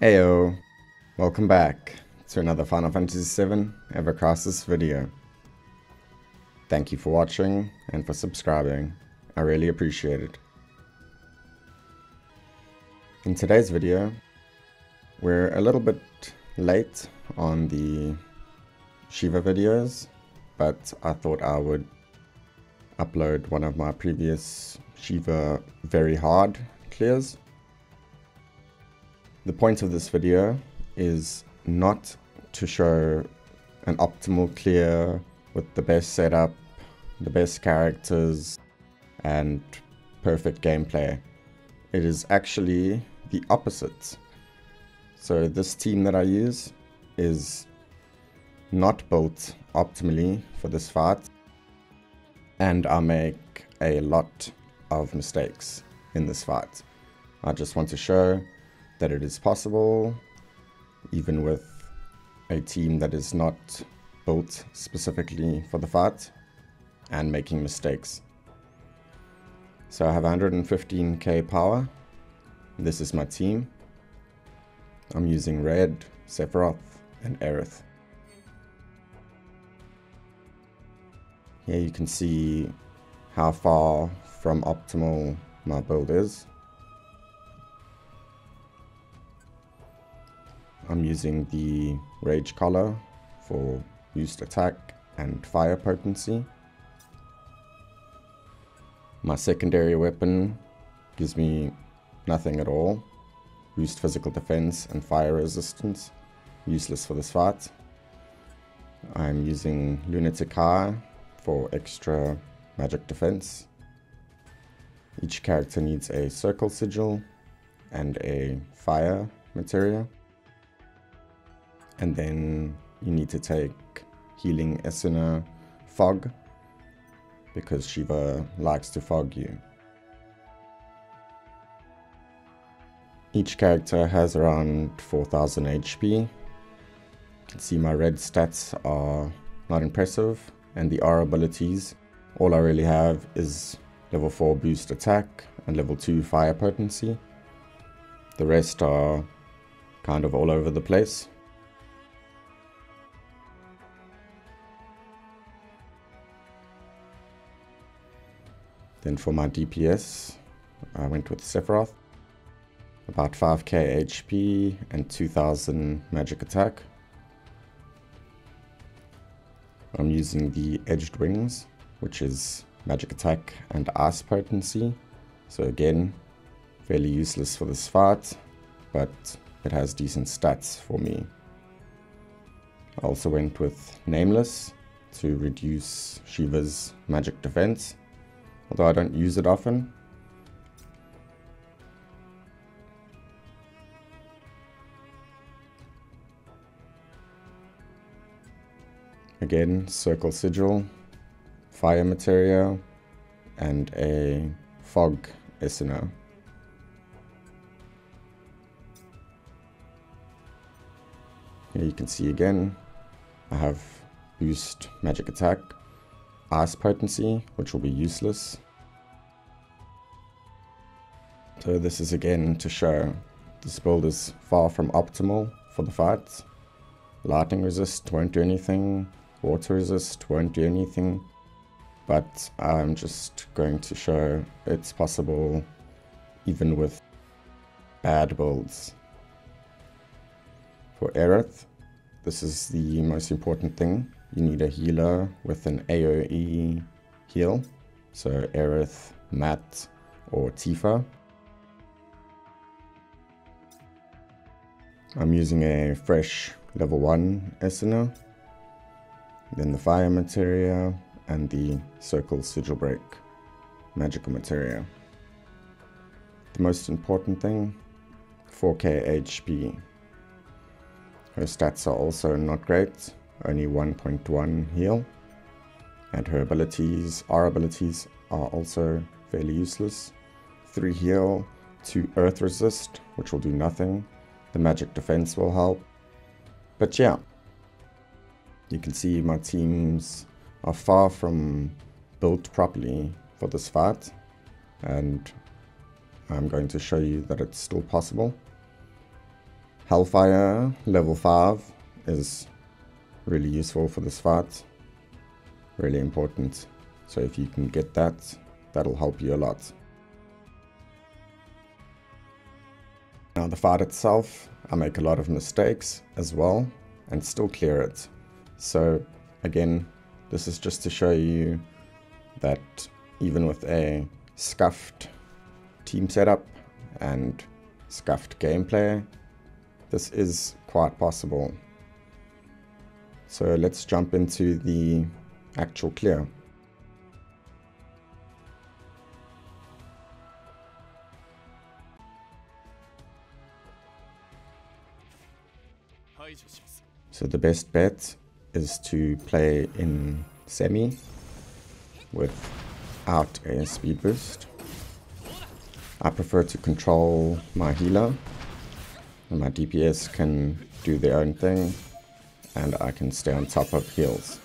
Heyo, welcome back to another Final Fantasy VII Ever Crisis video. Thank you for watching and for subscribing, I really appreciate it. In today's video, we're a little bit late on the Shiva videos, but I thought I would upload one of my previous Shiva Very Hard clears. The point of this video is not to show an optimal clear with the best setup, the best characters, and perfect gameplay. It is actually the opposite. So this team that I use is not built optimally for this fight, and I make a lot of mistakes in this fight. I just want to show that it is possible, even with a team that is not built specifically for the fight, and making mistakes. So I have 115k power. This is my team. I'm using Red, Sephiroth, and Aerith. Here you can see how far from optimal my build is. I'm using the Rage Collar for boost attack and fire potency. My secondary weapon gives me nothing at all. Boost physical defense and fire resistance. Useless for this fight. I'm using Lunatic High for extra magic defense. Each character needs a circle sigil and a fire materia. And then you need to take Healing Esuna Fog, because Shiva likes to fog you. Each character has around 4000 HP. You can see my red stats are not impressive, and the R abilities, all I really have is level 4 boost attack and level 2 fire potency. The rest are kind of all over the place. Then for my DPS, I went with Sephiroth. About 5k HP and 2000 magic attack. I'm using the Edged Wings, which is magic attack and ice potency. So again, fairly useless for this fight, but it has decent stats for me. I also went with Nameless to reduce Shiva's magic defense, although I don't use it often. Again, Circle Sigil, Fire Materia, and a Fog Esuna. Here you can see again, I have Boost Magic Attack, Ice Potency, which will be useless. So this is again to show this build is far from optimal for the fight. Lightning Resist won't do anything, Water Resist won't do anything, but I'm just going to show it's possible even with bad builds. For Aerith, this is the most important thing. You need a healer with an AoE heal, so Aerith, Matt, or Tifa. I'm using a fresh level 1 Esuna, then the Fire Materia, and the Circle Sigil Break Magical Materia. The most important thing, 4k HP. Her stats are also not great, only 1.1 heal, and her abilities, R abilities, are also fairly useless. 3 heal, 2 earth resist, which will do nothing. The magic defense will help. But yeah, you can see my teams are far from built properly for this fight, and I'm going to show you that it's still possible. Hellfire level 5 is really useful for this fight. Really important. So if you can get that, that'll help you a lot. Now the fight itself, I make a lot of mistakes as well and still clear it. So again, this is just to show you that even with a scuffed team setup and scuffed gameplay, this is quite possible. So let's jump into the actual clear. So the best bet is to play in semi without a speed boost. I prefer to control my healer, and my DPS can do their own thing, and I can stay on top of heals.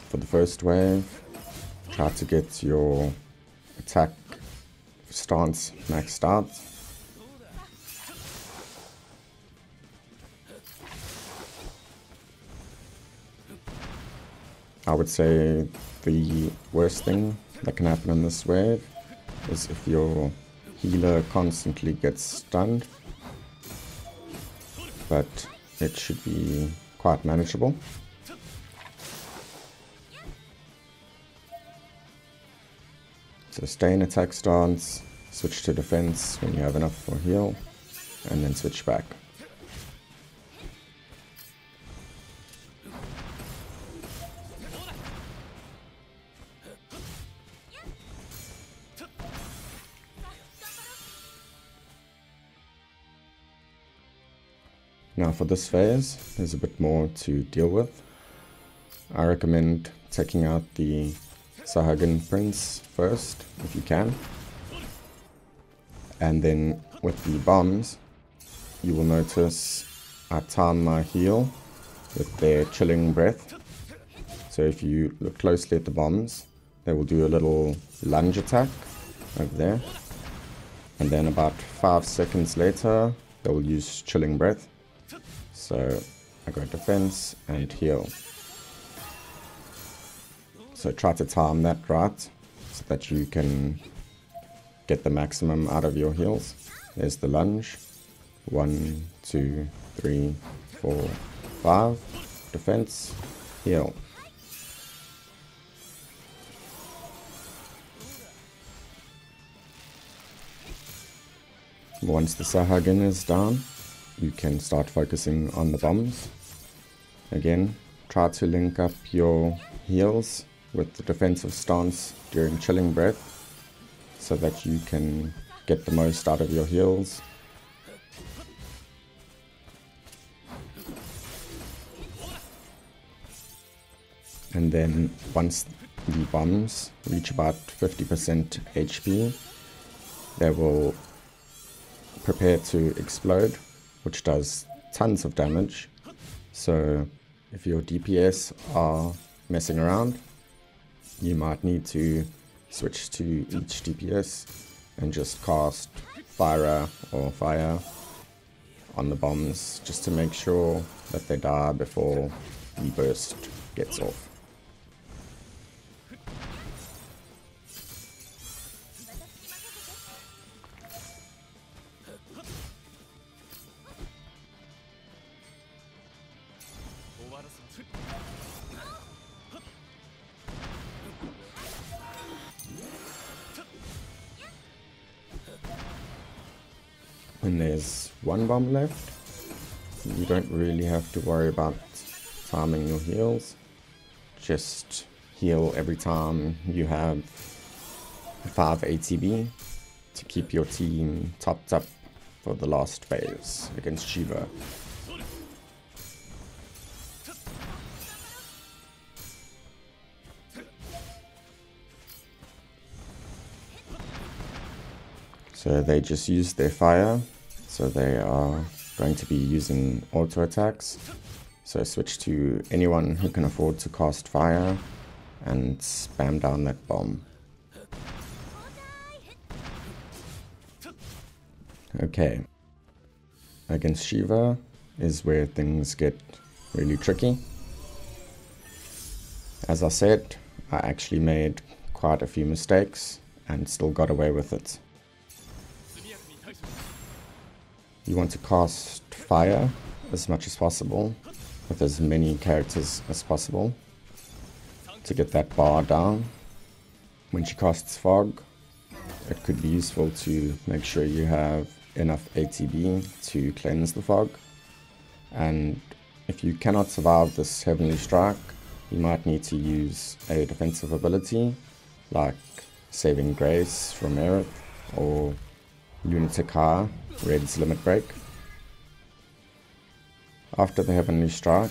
For the first wave, try to get your attack stance maxed out. I would say the worst thing that can happen in this wave is if your healer constantly gets stunned, but it should be quite manageable. So stay in attack stance, switch to defense when you have enough for heal, and then switch back. Now for this phase, there's a bit more to deal with. I recommend taking out the Sahagin Prince first, if you can. And then with the bombs, you will notice I time my heal with their chilling breath. So if you look closely at the bombs, they will do a little lunge attack over there. And then about 5 seconds later, they will use chilling breath. So I go defense and heal. So try to time that right so that you can get the maximum out of your heals. There's the lunge. 1, 2, 3, 4, 5. Defense, heal. Once the Sahagin is down, you can start focusing on the bombs. Again, try to link up your heals with the defensive stance during chilling breath so that you can get the most out of your heals. And then once the bombs reach about 50% HP, they will prepare to explode, which does tons of damage. So if your DPS are messing around, you might need to switch to each DPS and just cast Fire or Fire on the bombs just to make sure that they die before the burst gets off. When there's one bomb left, you don't really have to worry about timing your heals. Just heal every time you have 5 ATB to keep your team topped up for the last phase against Shiva. So they just use their fire, so they are going to be using auto attacks. So switch to anyone who can afford to cast fire and spam down that bomb. Okay. Against Shiva is where things get really tricky. As I said, I actually made quite a few mistakes and still got away with it. You want to cast fire as much as possible with as many characters as possible to get that bar down. When she casts fog, it could be useful to make sure you have enough ATB to cleanse the fog. And if you cannot survive this Heavenly Strike, you might need to use a defensive ability like Saving Grace from Aerith or Lunatic High, Red's Limit Break. After the Heavenly Strike,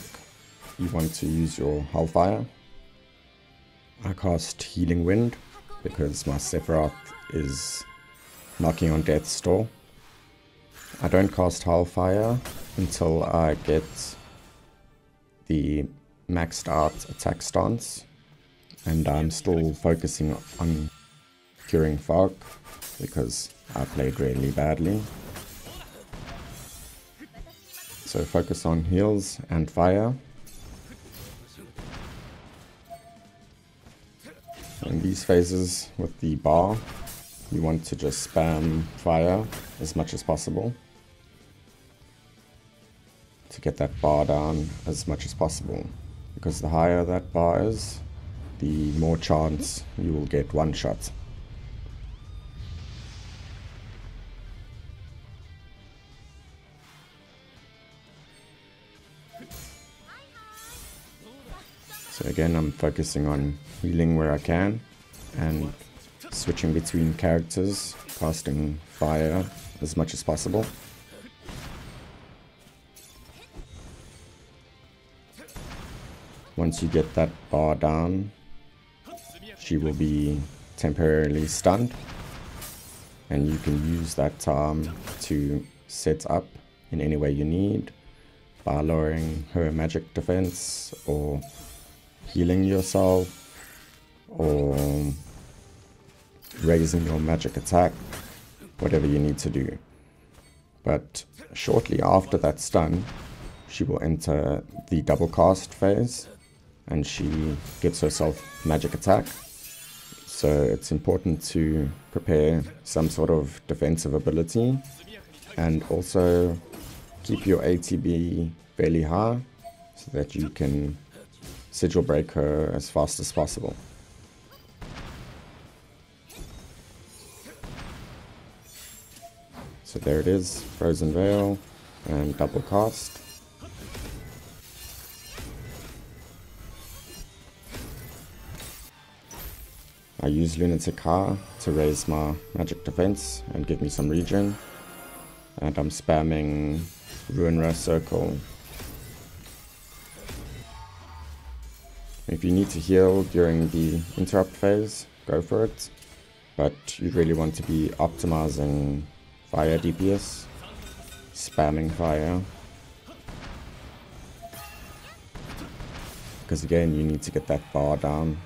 you want to use your Hellfire. I cast Healing Wind because my Sephiroth is knocking on death's door. I don't cast Hellfire until I get the maxed out attack stance, and I'm still focusing on curing fog because I played really badly. So focus on heals and fire. In these phases with the bar, you want to just spam fire as much as possible to get that bar down as much as possible, because the higher that bar is, the more chance you will get one shot. So again, I'm focusing on healing where I can and switching between characters, casting fire as much as possible. Once you get that bar down, she will be temporarily stunned, and you can use that time to set up in any way you need by lowering her magic defense or healing yourself or raising your magic attack, whatever you need to do. But shortly after that stun, she will enter the double cast phase and she gives herself magic attack. So it's important to prepare some sort of defensive ability and also keep your ATB fairly high so that you can sigil break her as fast as possible. So there it is, Frozen Veil and double cast. I use Lunatic High to raise my magic defense and give me some regen, and I'm spamming Ruinra Circle. If you need to heal during the interrupt phase, go for it, but you really want to be optimizing fire DPS, spamming fire, because again you need to get that bar down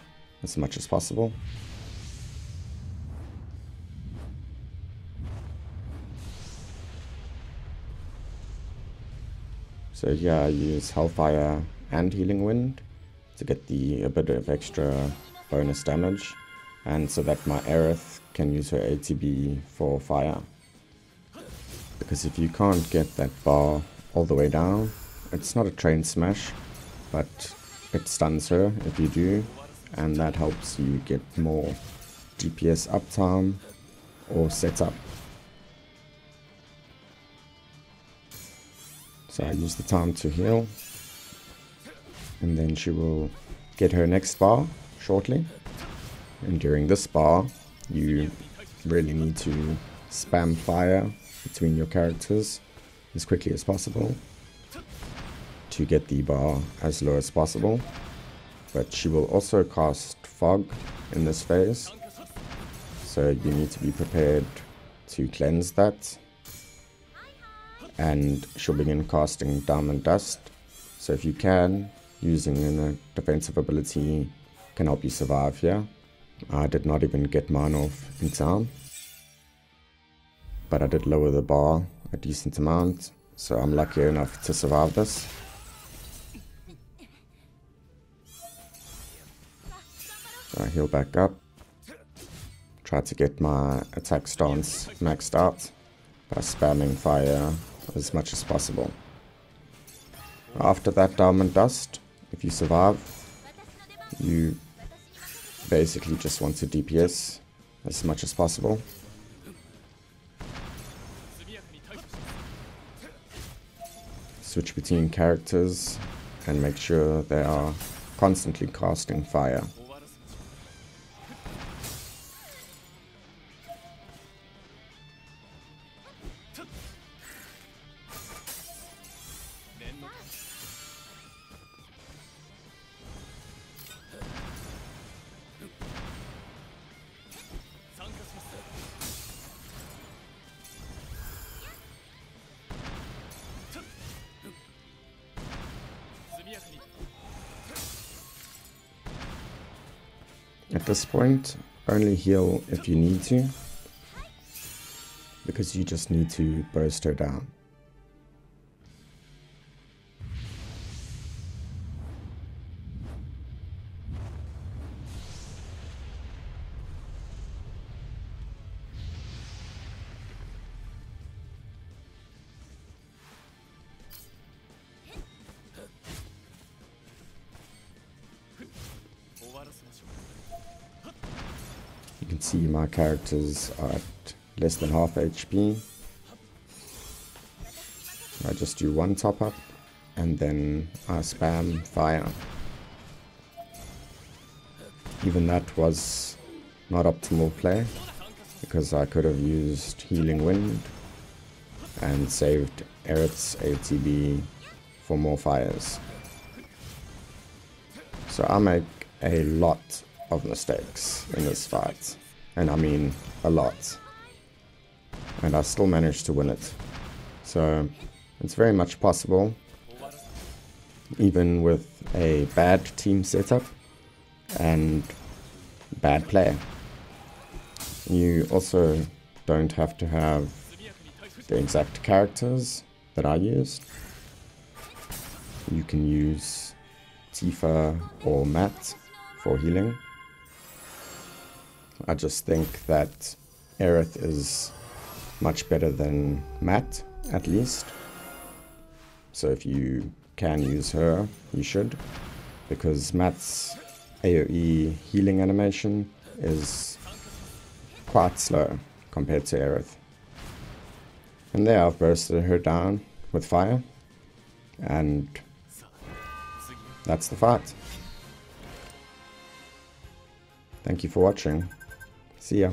as much as possible. So yeah, I use Hellfire and Healing Wind to get a bit of extra bonus damage, and so that my Aerith can use her ATB for fire. Because if you can't get that bar all the way down, it's not a train smash, but it stuns her if you do, and that helps you get more DPS uptime or setup. So I use the time to heal, and then she will get her next bar shortly. And during this bar, you really need to spam fire between your characters as quickly as possible to get the bar as low as possible. But she will also cast fog in this phase, so you need to be prepared to cleanse that. And she'll begin casting Diamond Dust, so if you can, using a defensive ability can help you survive here. I did not even get mine off in time. but I did lower the bar a decent amount, so I'm lucky enough to survive this. So I heal back up. Try to get my attack stance maxed out by spamming fire as much as possible. After that diamond dust, if you survive, you basically just want to DPS as much as possible. Switch between characters and make sure they are constantly casting fire. At this point, only heal if you need to, because you just need to burst her down. You can see my characters are at less than half HP. I just do one top up and then I spam fire. Even that was not optimal play, because I could have used Healing Wind and saved Aerith's ATB for more fires. So I make a lot of mistakes in this fight, and I mean a lot, and I still managed to win it. So it's very much possible, even with a bad team setup and bad play. You also don't have to have the exact characters that I used. You can use Tifa or Matt for healing. I just think that Aerith is much better than Matt, at least. So if you can use her, you should, because Matt's AoE healing animation is quite slow compared to Aerith. And there I've bursted her down with fire, and that's the fight. Thank you for watching. See ya.